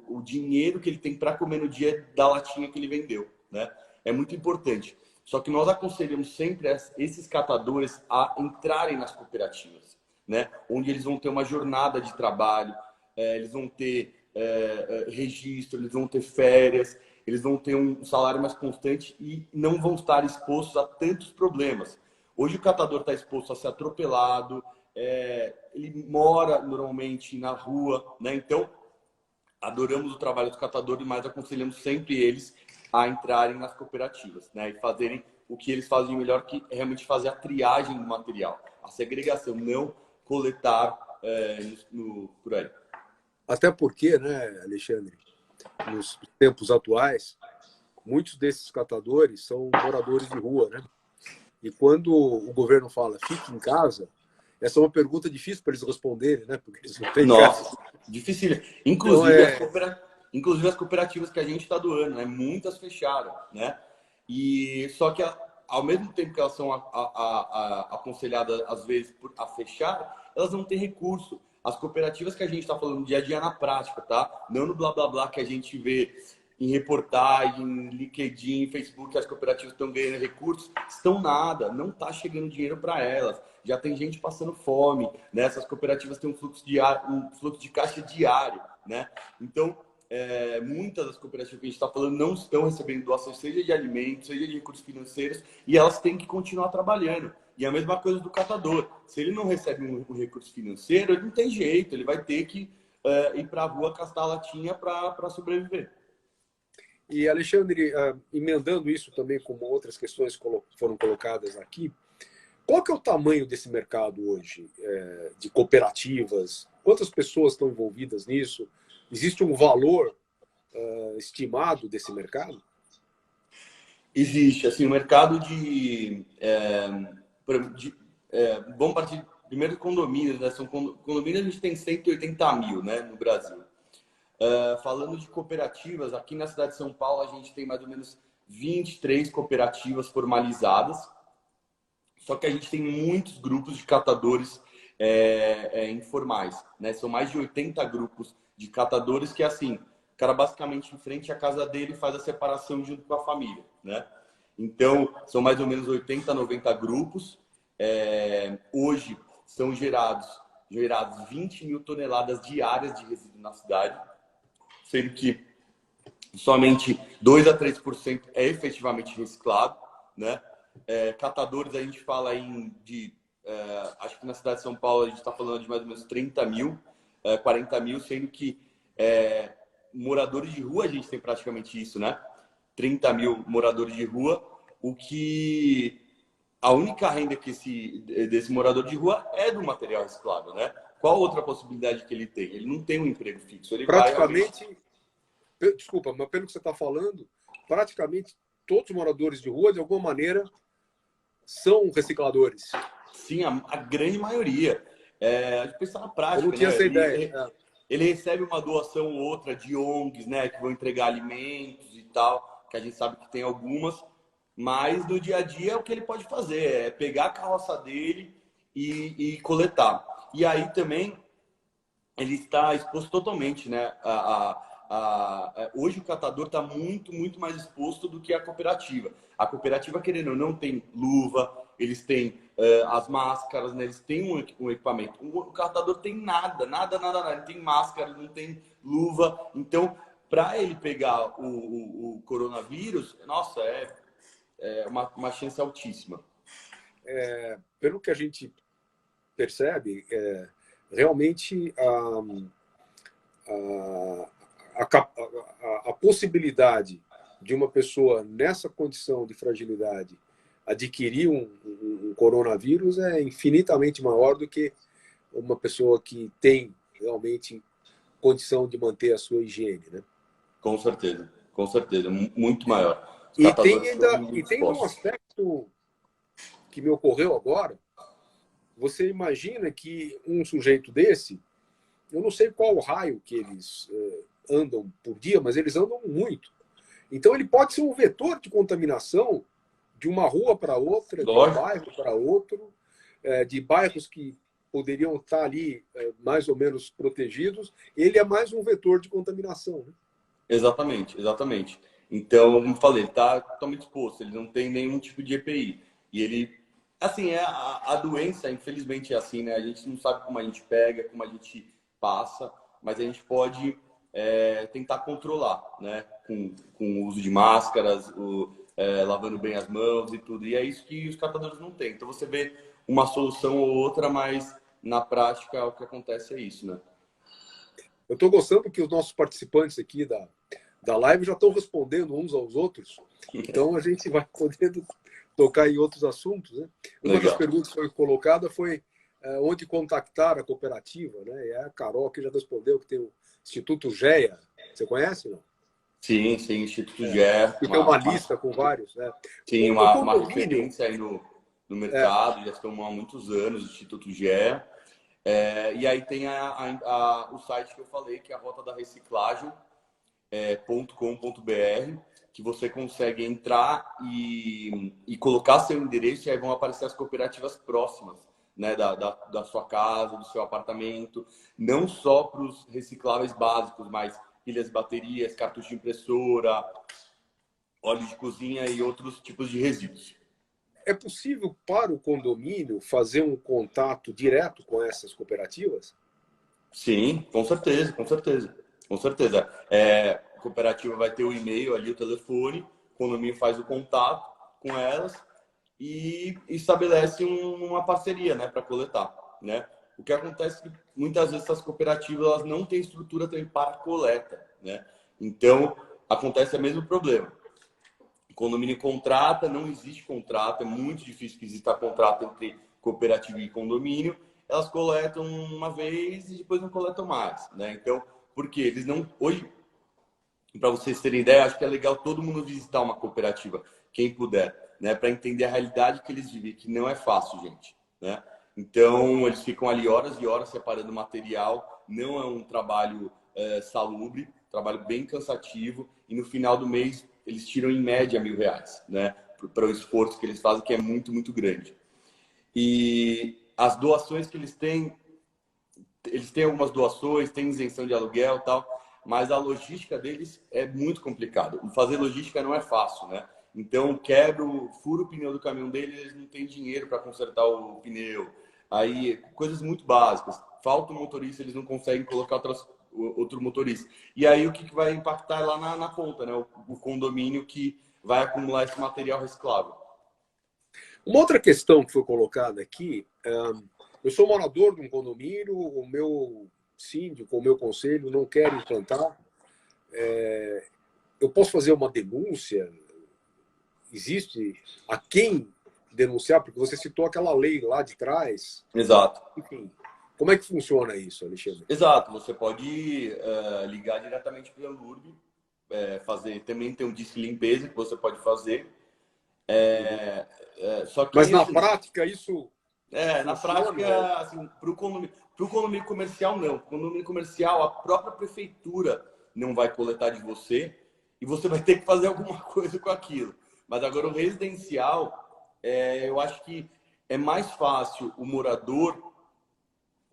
o dinheiro que ele tem para comer no dia da latinha que ele vendeu, né? É muito importante. Só que nós aconselhamos sempre esses catadores a entrarem nas cooperativas, né? Onde eles vão ter uma jornada de trabalho, eles vão ter registro, eles vão ter férias, eles vão ter um salário mais constante e não vão estar expostos a tantos problemas. Hoje o catador está exposto a ser atropelado, ele mora normalmente na rua, né? Então, adoramos o trabalho dos catadores, mas aconselhamos sempre eles a entrarem nas cooperativas, né? E fazerem o que eles fazem melhor, que é realmente fazer a triagem do material, a segregação, não coletar por aí. Até porque, né, Alexandre, nos tempos atuais, muitos desses catadores são moradores de rua, né? E quando o governo fala fique em casa, essa é uma pergunta difícil para eles responderem, né? Porque eles não têm casa. Difícil. Inclusive, então, inclusive as cooperativas que a gente está doando, né? Muitas fecharam, né? E só que ao mesmo tempo que elas são aconselhadas, às vezes, a fechar, elas não têm recurso. As cooperativas que a gente está falando dia a dia na prática, tá? Não no blá blá blá que a gente vê em reportagem, em LinkedIn, Facebook, as cooperativas estão ganhando recursos, estão nada, não está chegando dinheiro para elas. Já tem gente passando fome, né? Essas cooperativas têm um fluxo de caixa diário, né? Então, muitas das cooperativas que a gente está falando não estão recebendo doações, seja de alimentos, seja de recursos financeiros, e elas têm que continuar trabalhando. E a mesma coisa do catador. Se ele não recebe um recurso financeiro, ele não tem jeito, ele vai ter que ir para a rua castar latinha para sobreviver. E, Alexandre, emendando isso também com outras questões que foram colocadas aqui, qual que é o tamanho desse mercado hoje, de cooperativas? Quantas pessoas estão envolvidas nisso? Existe um valor estimado desse mercado? Existe, assim, o mercado vamos partir primeiro de condomínios, né? São condomínios, a gente tem 180 mil, né, no Brasil. Falando de cooperativas, aqui na cidade de São Paulo, a gente tem mais ou menos 23 cooperativas formalizadas. Só que a gente tem muitos grupos de catadores informais, né? São mais de 80 grupos de catadores que, assim, o cara basicamente em frente à casa dele faz a separação junto com a família, né? Então, são mais ou menos 80, 90 grupos. Hoje, são gerados 20 mil toneladas diárias de resíduo na cidade, sendo que somente 2 a 3% é efetivamente reciclado, né? Catadores, a gente fala acho que na cidade de São Paulo a gente está falando de mais ou menos 30 mil, 40 mil, sendo que moradores de rua a gente tem praticamente isso, né? 30 mil moradores de rua, o que a única renda desse morador de rua é do material reciclado, né? Qual outra possibilidade que ele tem? Ele não tem um emprego fixo. Ele praticamente, desculpa, mas pelo que você está falando, praticamente todos os moradores de rua, de alguma maneira, são recicladores. Sim, a grande maioria. A gente pensa na prática, eu não tinha, né? essa ideia. Ele recebe uma doação ou outra de ONGs, né? Que vão entregar alimentos e tal, que a gente sabe que tem algumas, mas no dia a dia o que ele pode fazer é pegar a carroça dele e coletar. E aí também ele está exposto totalmente, né? Hoje o catador está muito, muito mais exposto do que a cooperativa. A cooperativa, querendo ou não, tem luva, eles têm as máscaras, né? Eles têm um equipamento. O catador tem nada. Ele tem máscara, não tem luva. Então, para ele pegar o coronavírus, nossa, é uma chance altíssima. Pelo que a gente percebe, realmente a possibilidade de uma pessoa nessa condição de fragilidade adquirir um coronavírus é infinitamente maior do que uma pessoa que tem realmente condição de manter a sua higiene, né? Com certeza, muito maior. E tem um aspecto que me ocorreu agora. Você imagina que um sujeito desse, eu não sei qual o raio que eles andam por dia, mas eles andam muito. Então ele pode ser um vetor de contaminação de uma rua para outra, de um bairro para outro, de bairros que poderiam estar ali mais ou menos protegidos. Ele é mais um vetor de contaminação, né? Exatamente. Então, como eu falei, ele está totalmente exposto, ele não tem nenhum tipo de EPI. E ele, assim, a doença, infelizmente, é assim, né? A gente não sabe como a gente pega, como a gente passa, mas a gente pode tentar controlar, né? Com o uso de máscaras, lavando bem as mãos e tudo. E é isso que os catadores não têm. Então, você vê uma solução ou outra, mas na prática o que acontece é isso, né? Eu estou gostando que os nossos participantes aqui da live já estão respondendo uns aos outros. Então, a gente vai podendo tocar em outros assuntos, né? Uma das perguntas que foi colocada foi onde contactar a cooperativa, né? E a Carol que já respondeu que tem o Instituto GEA. Você conhece, não? Sim, Instituto GEA. Que tem uma lista com vários, né? Sim, uma referência aí no mercado, já estão há muitos anos, o Instituto GEA. E aí tem o site que eu falei, que é a Rota da Reciclagem, .com.br. que você consegue entrar e colocar seu endereço, e aí vão aparecer as cooperativas próximas, né, da sua casa, do seu apartamento, não só para os recicláveis básicos, mas pilhas, baterias, cartucho de impressora, óleo de cozinha e outros tipos de resíduos. É possível para o condomínio fazer um contato direto com essas cooperativas? Sim, com certeza, com certeza. Com certeza. A cooperativa vai ter o e-mail ali, o telefone, o condomínio faz o contato com elas e estabelece uma parceria, né, para coletar, né? O que acontece é que muitas vezes essas cooperativas elas não têm estrutura também para coleta, né? Então, acontece o mesmo problema. O condomínio contrata, não existe contrato, é muito difícil que exista contrato entre cooperativa e condomínio. Elas coletam uma vez e depois não coletam mais, né? Então, porque eles não... Hoje, para vocês terem ideia, acho que é legal todo mundo visitar uma cooperativa, quem puder, né? Para entender a realidade que eles vivem, que não é fácil, gente, né? Então, eles ficam ali horas e horas separando material. Não é um trabalho salubre, trabalho bem cansativo. E no final do mês, eles tiram em média R$1.000, né? Para o esforço que eles fazem, que é muito, muito grande. E as doações que eles têm algumas doações, têm isenção de aluguel e tal, mas a logística deles é muito complicado. Fazer logística não é fácil, né? Então, furo o pneu do caminhão deles, eles não têm dinheiro para consertar o pneu. Aí, coisas muito básicas. Falta um motorista, eles não conseguem colocar outro motorista. E aí, o que vai impactar lá na ponta, né? O condomínio que vai acumular esse material reciclável. Uma outra questão que foi colocada aqui, eu sou morador de um condomínio, o meu síndico, o meu conselho não quer implantar. Eu posso fazer uma denúncia? Existe a quem denunciar? Porque você citou aquela lei lá de trás. Exato. Enfim, como é que funciona isso, Alexandre? Exato. Você pode ligar diretamente para o Anlurb, também tem um disque limpeza que você pode fazer. Só que Mas na assim, prática isso na funciona? prática, assim, para o condomínio comercial, não. Para o condomínio comercial, a própria prefeitura não vai coletar de você e você vai ter que fazer alguma coisa com aquilo. Mas agora o residencial, eu acho que é mais fácil o morador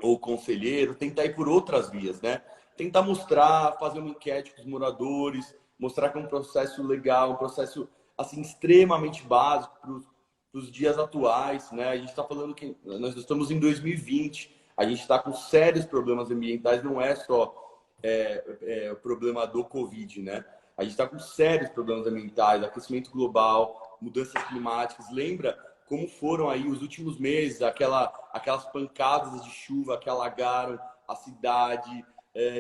ou o conselheiro tentar ir por outras vias, né? Tentar mostrar, fazer uma enquete com os moradores, mostrar que é um processo legal, um processo assim extremamente básico para os dias atuais, né? A gente está falando que nós estamos em 2020, a gente está com sérios problemas ambientais, não é só o problema do Covid, né? A gente está com sérios problemas ambientais, aquecimento global, mudanças climáticas. Lembra como foram aí os últimos meses, aquelas pancadas de chuva que alagaram a cidade,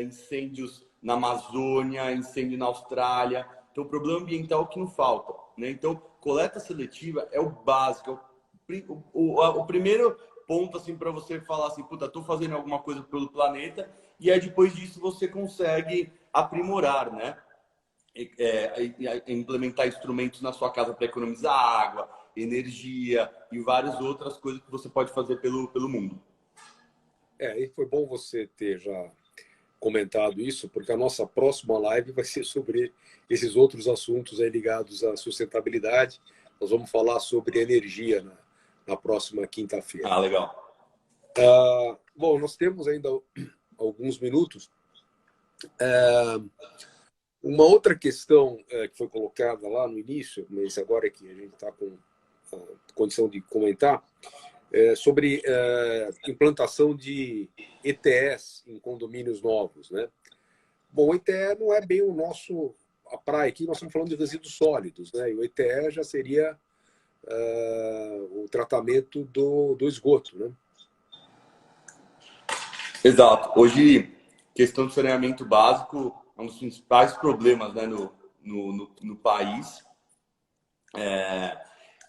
incêndios na Amazônia, incêndio na Austrália. Então, o problema ambiental que não falta, né? Então, coleta seletiva é o básico, o primeiro ponto assim para você falar assim, puta, estou fazendo alguma coisa pelo planeta, e aí depois disso você consegue aprimorar, né? Implementar instrumentos na sua casa para economizar água, energia e várias outras coisas que você pode fazer pelo mundo. E foi bom você ter já comentado isso, porque a nossa próxima live vai ser sobre esses outros assuntos aí ligados à sustentabilidade. Nós vamos falar sobre energia na próxima quinta-feira. Ah, legal. Bom, nós temos ainda alguns minutos. Uma outra questão que foi colocada lá no início, mas agora é que a gente está com a condição de comentar, sobre implantação de ETS em condomínios novos, né? Bom, o ETE não é bem a praia aqui, nós estamos falando de resíduos sólidos, né? E o ETE já seria o tratamento do esgoto, né? Exato. Hoje, questão de saneamento básico é um dos principais problemas, né, no país.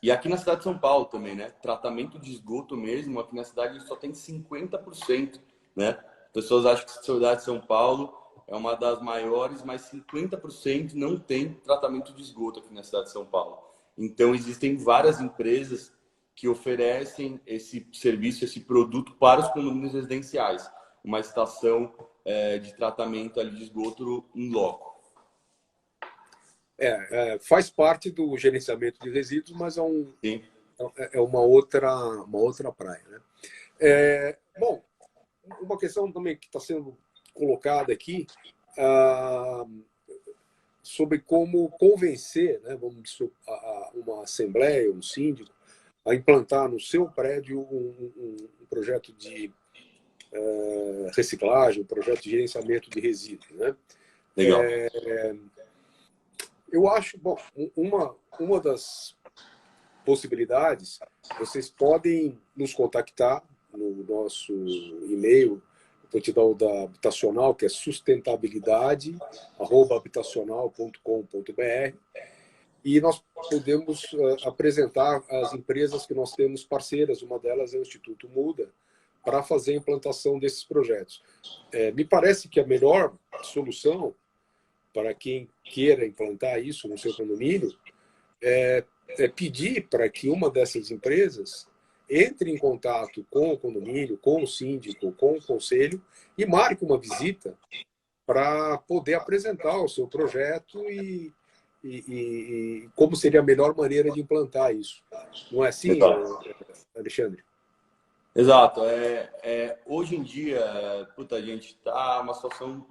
E aqui na cidade de São Paulo também, né? Tratamento de esgoto mesmo, aqui na cidade só tem 50%, né? Pessoas acham que a cidade de São Paulo é uma das maiores, mas 50% não tem tratamento de esgoto aqui na cidade de São Paulo. Então, existem várias empresas que oferecem esse serviço, esse produto para os condomínios residenciais. Uma estação de tratamento ali de esgoto em loco. Faz parte do gerenciamento de resíduos, mas Sim. é uma outra praia, né? Bom, uma questão também que está sendo colocada aqui sobre como convencer, né, vamos dizer, uma assembleia, um síndico, a implantar no seu prédio um projeto de reciclagem, um projeto de gerenciamento de resíduos, né? Legal. Eu acho, bom, uma das possibilidades, vocês podem nos contactar no nosso e-mail, vou te dar o da Habitacional, que é sustentabilidade@habitacional.com.br, e nós podemos apresentar as empresas que nós temos parceiras, uma delas é o Instituto Muda, para fazer a implantação desses projetos. Me parece que a melhor solução para quem queira implantar isso no seu condomínio é pedir para que uma dessas empresas entre em contato com o condomínio, com o síndico, com o conselho e marque uma visita para poder apresentar o seu projeto e como seria a melhor maneira de implantar isso. Não é assim, Exato. Alexandre? Exato. Hoje em dia, a gente está uma situação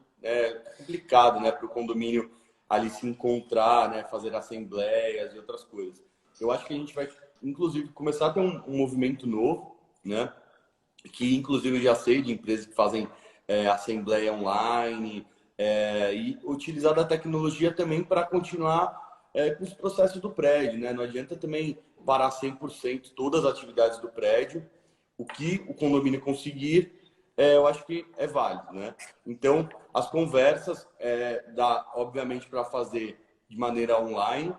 complicada, né, para o condomínio ali se encontrar, né, fazer assembleias e outras coisas. Eu acho que a gente vai, inclusive, começar a ter um movimento novo, né, que inclusive eu já sei de empresas que fazem assembleia online e utilizar da tecnologia também para continuar com os processos do prédio, né? Não adianta também parar 100% todas as atividades do prédio. O que o condomínio conseguir, eu acho que é válido, né? Então, as conversas dá, obviamente, para fazer de maneira online,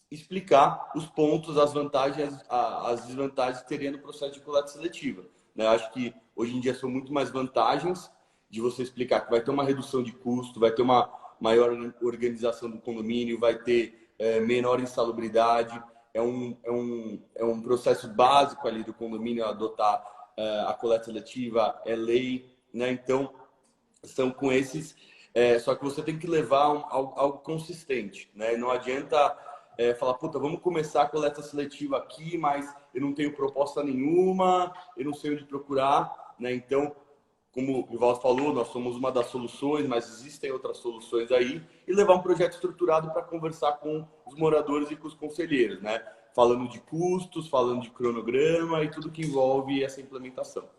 explicar os pontos, as vantagens, as desvantagens que teria no processo de coleta seletiva, né? Eu acho que hoje em dia são muito mais vantagens de você explicar que vai ter uma redução de custo, vai ter uma maior organização do condomínio, vai ter menor insalubridade. É um processo básico ali do condomínio adotar a coleta seletiva, é lei, né? Então, são com esses... só que você tem que levar algo consistente, né? Não adianta falar, puta, vamos começar a coleta seletiva aqui, mas eu não tenho proposta nenhuma, eu não sei onde procurar, né? Então, como o Rivaldo falou, nós somos uma das soluções, mas existem outras soluções aí, e levar um projeto estruturado para conversar com os moradores e com os conselheiros, né? Falando de custos, falando de cronograma e tudo que envolve essa implementação.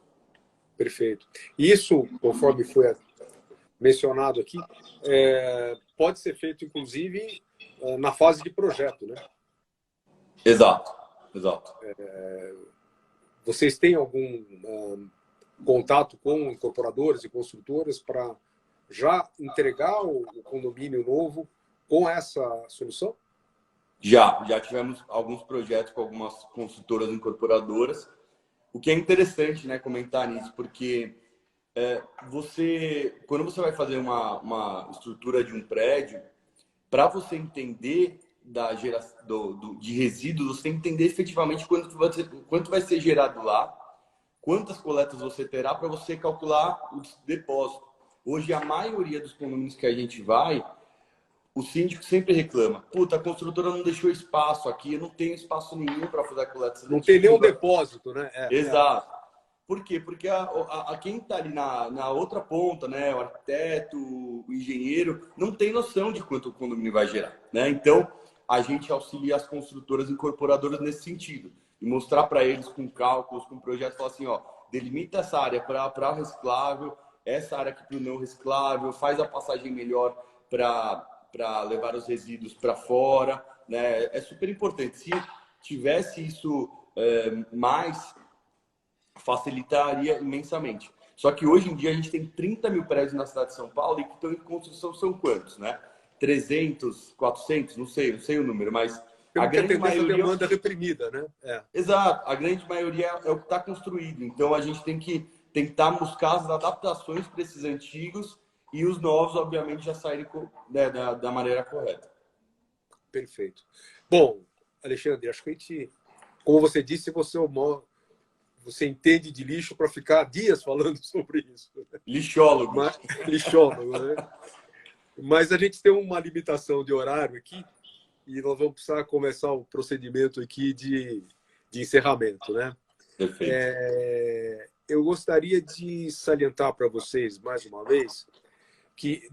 Perfeito. Isso, conforme foi mencionado aqui, pode ser feito, inclusive, na fase de projeto, né? Exato, exato. Vocês têm algum contato com incorporadores e construtoras para já entregar o condomínio novo com essa solução? Já tivemos alguns projetos com algumas construtoras incorporadoras, o que é interessante, né, comentar nisso, porque quando você vai fazer uma estrutura de um prédio, para você entender da geração de resíduos, você tem que entender efetivamente quanto vai ser gerado lá, quantas coletas você terá para você calcular o depósito. Hoje, a maioria dos condomínios que a gente vai, o síndico sempre reclama. Puta, a construtora não deixou espaço aqui, eu não tenho espaço nenhum para fazer a coleta seletiva. Não tem nenhum depósito, né? Exato. Por quê? Porque quem está ali na outra ponta, né, o arquiteto, o engenheiro, não tem noção de quanto o condomínio vai gerar, né? Então, a gente auxilia as construtoras incorporadoras nesse sentido. E mostrar para eles com cálculos, com projetos, falar assim, ó, delimita essa área para reciclável, essa área aqui para o não reciclável, faz a passagem melhor para levar os resíduos para fora, né? É super importante. Se tivesse isso mais, facilitaria imensamente. Só que hoje em dia a gente tem 30 mil prédios na cidade de São Paulo e que estão em construção são quantos, né? 300, 400, não sei o número, mas a grande maioria... demanda reprimida, né? Exato, a grande maioria é o que está construído. Então a gente tem que tentar buscar as adaptações para esses antigos e os novos, obviamente, já saírem da maneira correta. Perfeito. Bom, Alexandre, acho que a gente, como você disse, você entende de lixo para ficar dias falando sobre isso. Lixólogo. Lixólogo, né? Mas a gente tem uma limitação de horário aqui e nós vamos precisar começar o procedimento aqui de encerramento, né? Perfeito. Eu gostaria de salientar para vocês, mais uma vez, que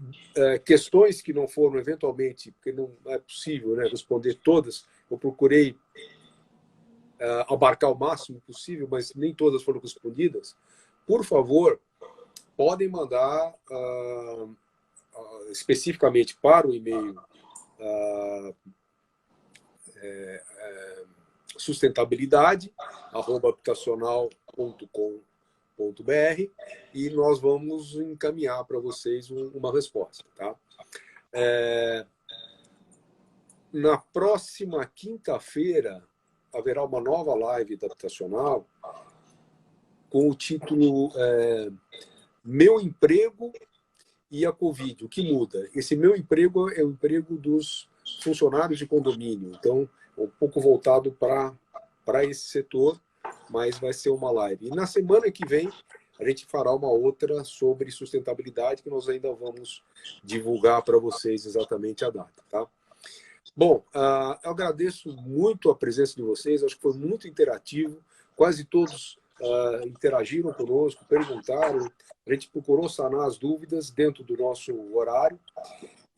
questões que não foram eventualmente, porque não é possível, né, responder todas, eu procurei abarcar o máximo possível, mas nem todas foram respondidas. Por favor, podem mandar especificamente para o e-mail sustentabilidade@habitacional.com.br e nós vamos encaminhar para vocês uma resposta, tá? Na próxima quinta-feira haverá uma nova live da Habitacional com o título Meu Emprego e a Covid, o que muda? Esse meu emprego é o emprego dos funcionários de condomínio, então um pouco voltado para esse setor, mas vai ser uma live. E na semana que vem a gente fará uma outra sobre sustentabilidade, que nós ainda vamos divulgar para vocês exatamente a data, tá? Bom, eu agradeço muito a presença de vocês, acho que foi muito interativo, quase todos interagiram conosco, perguntaram, a gente procurou sanar as dúvidas dentro do nosso horário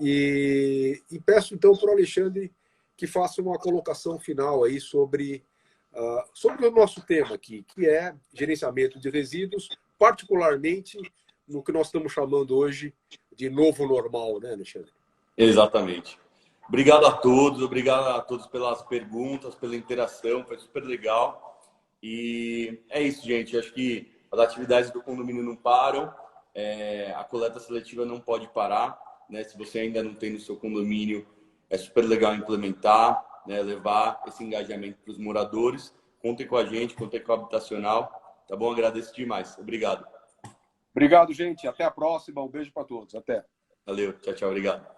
e peço então para o Alexandre que faça uma colocação final aí sobre o nosso tema aqui, que é gerenciamento de resíduos, particularmente no que nós estamos chamando hoje de novo normal, né, Alexandre? Exatamente. Obrigado a todos pelas perguntas, pela interação, foi super legal. E é isso, gente. Acho que as atividades do condomínio não param, a coleta seletiva não pode parar, né? Se você ainda não tem no seu condomínio, é super legal implementar, né? Levar esse engajamento para os moradores. Contem com a gente, contem com a Habitacional. Tá bom? Agradeço demais. Obrigado. Obrigado, gente. Até a próxima. Um beijo para todos. Até. Valeu. Tchau, tchau. Obrigado.